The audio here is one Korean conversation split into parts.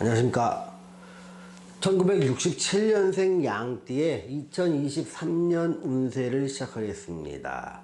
안녕하십니까. 1967년생 양띠의 2023년 운세를 시작하겠습니다.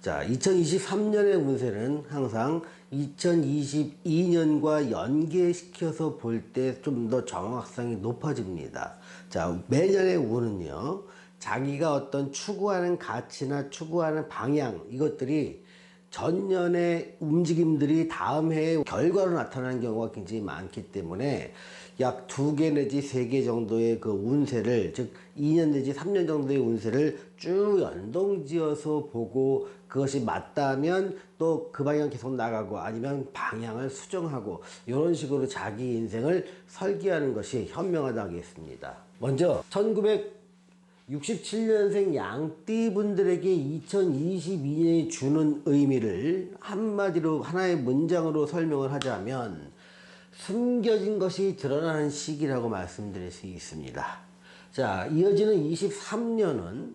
자, 2023년의 운세는 항상 2022년과 연계시켜서 볼 때 좀 더 정확성이 높아집니다. 자, 매년의 운은요, 자기가 어떤 추구하는 가치나 추구하는 방향, 이것들이 전년의 움직임들이 다음 해의 결과로 나타나는 경우가 굉장히 많기 때문에 약 2개 내지 3개 정도의 그 운세를, 즉 2년 내지 3년 정도의 운세를 쭉 연동지어서 보고 그것이 맞다면 또 그 방향 계속 나가고, 아니면 방향을 수정하고, 이런 식으로 자기 인생을 설계하는 것이 현명하다 하겠습니다. 먼저 1967년생 양띠분들에게 2022년이 주는 의미를 한마디로 하나의 문장으로 설명을 하자면 숨겨진 것이 드러나는 시기라고 말씀드릴 수 있습니다. 자, 이어지는 23년은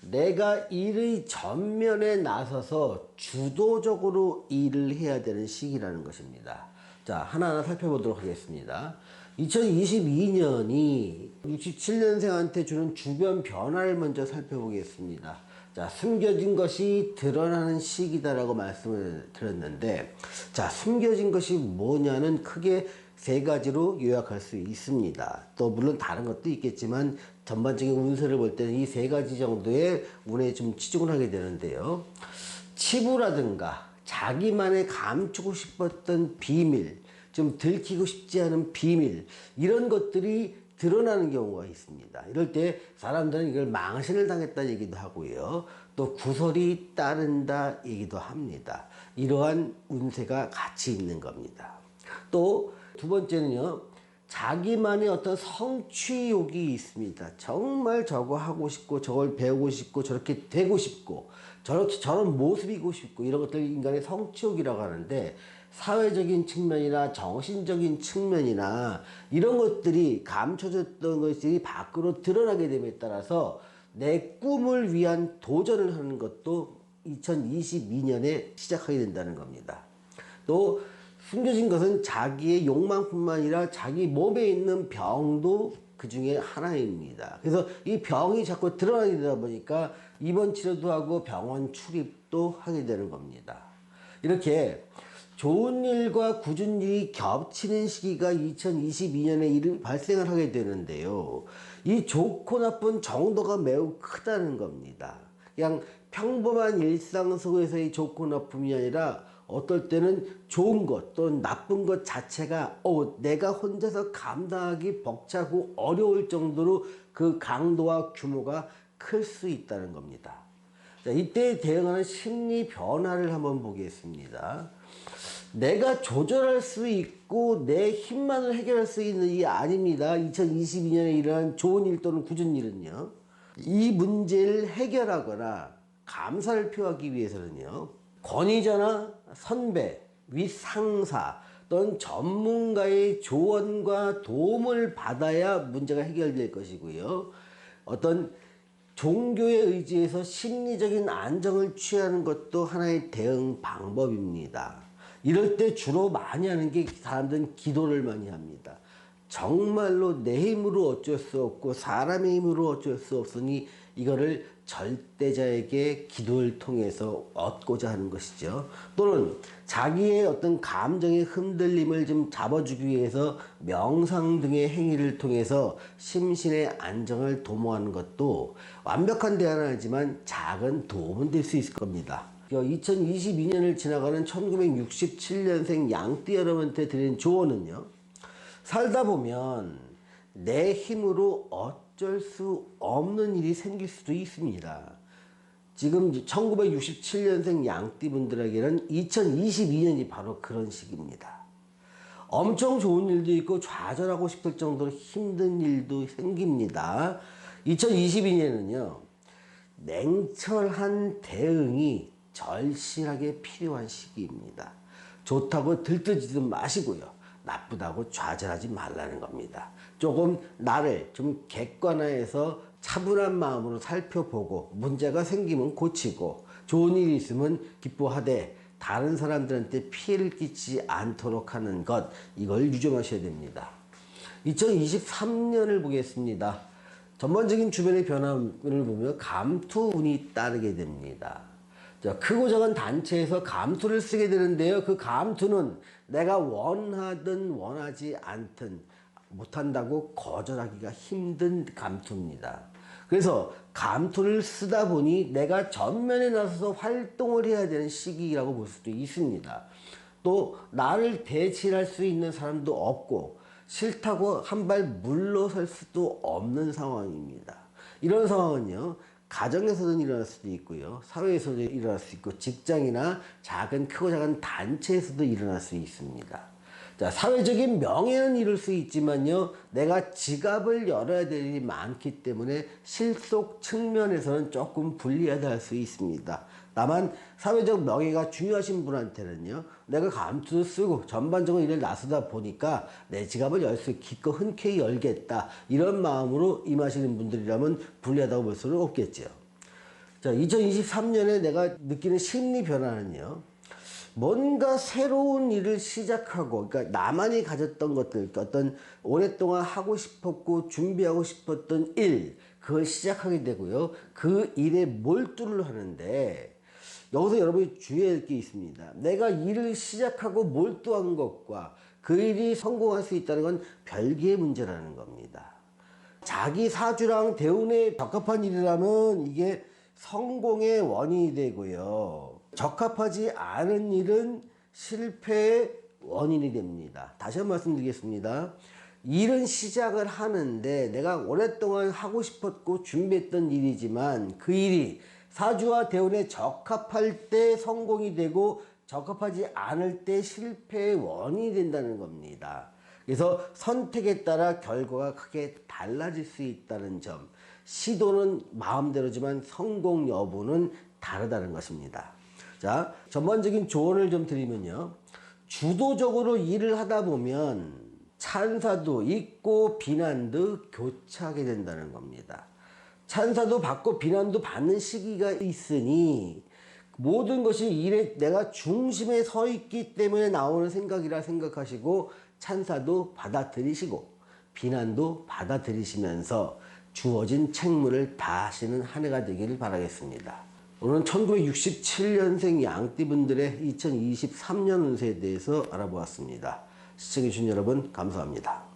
내가 일의 전면에 나서서 주도적으로 일을 해야 되는 시기라는 것입니다. 자, 하나하나 살펴보도록 하겠습니다. 2022년이 67년생한테 주는 주변 변화를 먼저 살펴보겠습니다. 자, 숨겨진 것이 드러나는 시기다라고 말씀을 드렸는데, 자, 숨겨진 것이 뭐냐는 크게 3가지로 요약할 수 있습니다. 또 물론 다른 것도 있겠지만 전반적인 운세를 볼 때는 이 3가지 정도의 운에 좀 치중을 하게 되는데요. 치부라든가 자기만의 감추고 싶었던 비밀, 좀 들키고 싶지 않은 비밀, 이런 것들이 드러나는 경우가 있습니다. 이럴 때 사람들은 이걸 망신을 당했다 얘기도 하고요, 또 구설이 따른다 얘기도 합니다. 이러한 운세가 같이 있는 겁니다. 또 두 번째는요, 자기만의 어떤 성취욕이 있습니다. 정말 저거 하고 싶고, 저걸 배우고 싶고, 저렇게 되고 싶고, 저런 모습이고 싶고, 이런 것들 인간의 성취욕이라고 하는데, 사회적인 측면이나 정신적인 측면이나 이런 것들이 감춰졌던 것이 밖으로 드러나게 됨에 따라서 내 꿈을 위한 도전을 하는 것도 2022년에 시작하게 된다는 겁니다. 또 숨겨진 것은 자기의 욕망뿐만 아니라 자기 몸에 있는 병도 그 중에 하나입니다. 그래서 이 병이 자꾸 드러나게 되다 보니까 입원 치료도 하고 병원 출입도 하게 되는 겁니다. 이렇게 좋은 일과 굳은 일이 겹치는 시기가 2022년에 발생을 하게 되는데요. 이 좋고 나쁜 정도가 매우 크다는 겁니다. 그냥 평범한 일상 속에서의 좋고 나쁨이 아니라 어떨 때는 좋은 것 또는 나쁜 것 자체가 내가 혼자서 감당하기 벅차고 어려울 정도로 그 강도와 규모가 클 수 있다는 겁니다. 자, 이때에 대응하는 심리 변화를 한번 보겠습니다. 내가 조절할 수 있고 내 힘만으로 해결할 수 있는 일이 아닙니다. 2022년에 일어난 좋은 일 또는 굳은 일은요, 이 문제를 해결하거나 감사를 표하기 위해서는요, 권위자나 선배, 윗상사 또는 전문가의 조언과 도움을 받아야 문제가 해결될 것이고요, 어떤 종교에 의지해서 심리적인 안정을 취하는 것도 하나의 대응 방법입니다. 이럴 때 주로 많이 하는 게, 사람들은 기도를 많이 합니다. 정말로 내 힘으로 어쩔 수 없고 사람의 힘으로 어쩔 수 없으니 이거를 절대자에게 기도를 통해서 얻고자 하는 것이죠. 또는 자기의 어떤 감정의 흔들림을 좀 잡아주기 위해서 명상 등의 행위를 통해서 심신의 안정을 도모하는 것도 완벽한 대안은 아니지만 작은 도움은 될 수 있을 겁니다. 2022년을 지나가는 1967년생 양띠 여러분한테 드리는 조언은요, 살다 보면 내 힘으로 어쩔 수 없는 일이 생길 수도 있습니다. 지금 1967년생 양띠분들에게는 2022년이 바로 그런 시기입니다. 엄청 좋은 일도 있고 좌절하고 싶을 정도로 힘든 일도 생깁니다. 2022년은요, 냉철한 대응이 절실하게 필요한 시기입니다. 좋다고 들뜨지도 마시고요, 나쁘다고 좌절하지 말라는 겁니다. 조금 나를 좀 객관화해서 차분한 마음으로 살펴보고, 문제가 생기면 고치고, 좋은 일이 있으면 기뻐하되 다른 사람들한테 피해를 끼치지 않도록 하는 것, 이걸 유념하셔야 됩니다. 2023년을 보겠습니다. 전반적인 주변의 변화를 보면 감투운이 따르게 됩니다. 자, 크고 작은 단체에서 감투를 쓰게 되는데요. 그 감투는 내가 원하든 원하지 않든 못한다고 거절하기가 힘든 감투입니다. 그래서 감투를 쓰다 보니 내가 전면에 나서서 활동을 해야 되는 시기라고 볼 수도 있습니다. 또 나를 대신할 수 있는 사람도 없고 싫다고 한 발 물러설 수도 없는 상황입니다. 이런 상황은요, 가정에서도 일어날 수도 있고요, 사회에서도 일어날 수 있고, 직장이나 크고 작은 단체에서도 일어날 수 있습니다. 자, 사회적인 명예는 이룰 수 있지만요, 내가 지갑을 열어야 될 일이 많기 때문에 실속 측면에서는 조금 불리하다 할 수 있습니다. 다만 사회적 명예가 중요하신 분한테는요, 내가 감투도 쓰고 전반적으로 일을 나서다 보니까 내 지갑을 열 수 기껏 흔쾌히 열겠다, 이런 마음으로 임하시는 분들이라면 불리하다고 볼 수는 없겠죠. 자, 2023년에 내가 느끼는 심리 변화는요, 뭔가 새로운 일을 시작하고, 그러니까 나만이 가졌던 것들, 어떤 오랫동안 하고 싶었고 준비하고 싶었던 일, 그걸 시작하게 되고요, 그 일에 몰두를 하는데, 여기서 여러분이 주의해야 할 게 있습니다. 내가 일을 시작하고 몰두한 것과 그 일이 성공할 수 있다는 건 별개의 문제라는 겁니다. 자기 사주랑 대운에 적합한 일이라면 이게 성공의 원인이 되고요, 적합하지 않은 일은 실패의 원인이 됩니다. 다시 한번 말씀드리겠습니다. 일은 시작을 하는데 내가 오랫동안 하고 싶었고 준비했던 일이지만 그 일이 사주와 대운에 적합할 때 성공이 되고 적합하지 않을 때 실패의 원인이 된다는 겁니다. 그래서 선택에 따라 결과가 크게 달라질 수 있다는 점, 시도는 마음대로지만 성공 여부는 다르다는 것입니다. 자, 전반적인 조언을 좀 드리면요, 주도적으로 일을 하다 보면 찬사도 있고 비난도 교차하게 된다는 겁니다. 찬사도 받고 비난도 받는 시기가 있으니 모든 것이 일에 내가 중심에 서 있기 때문에 나오는 생각이라 생각하시고 찬사도 받아들이시고 비난도 받아들이시면서 주어진 책무를 다하시는 한 해가 되기를 바라겠습니다. 오늘은 1967년생 양띠분들의 2023년 운세에 대해서 알아보았습니다. 시청해주신 여러분 감사합니다.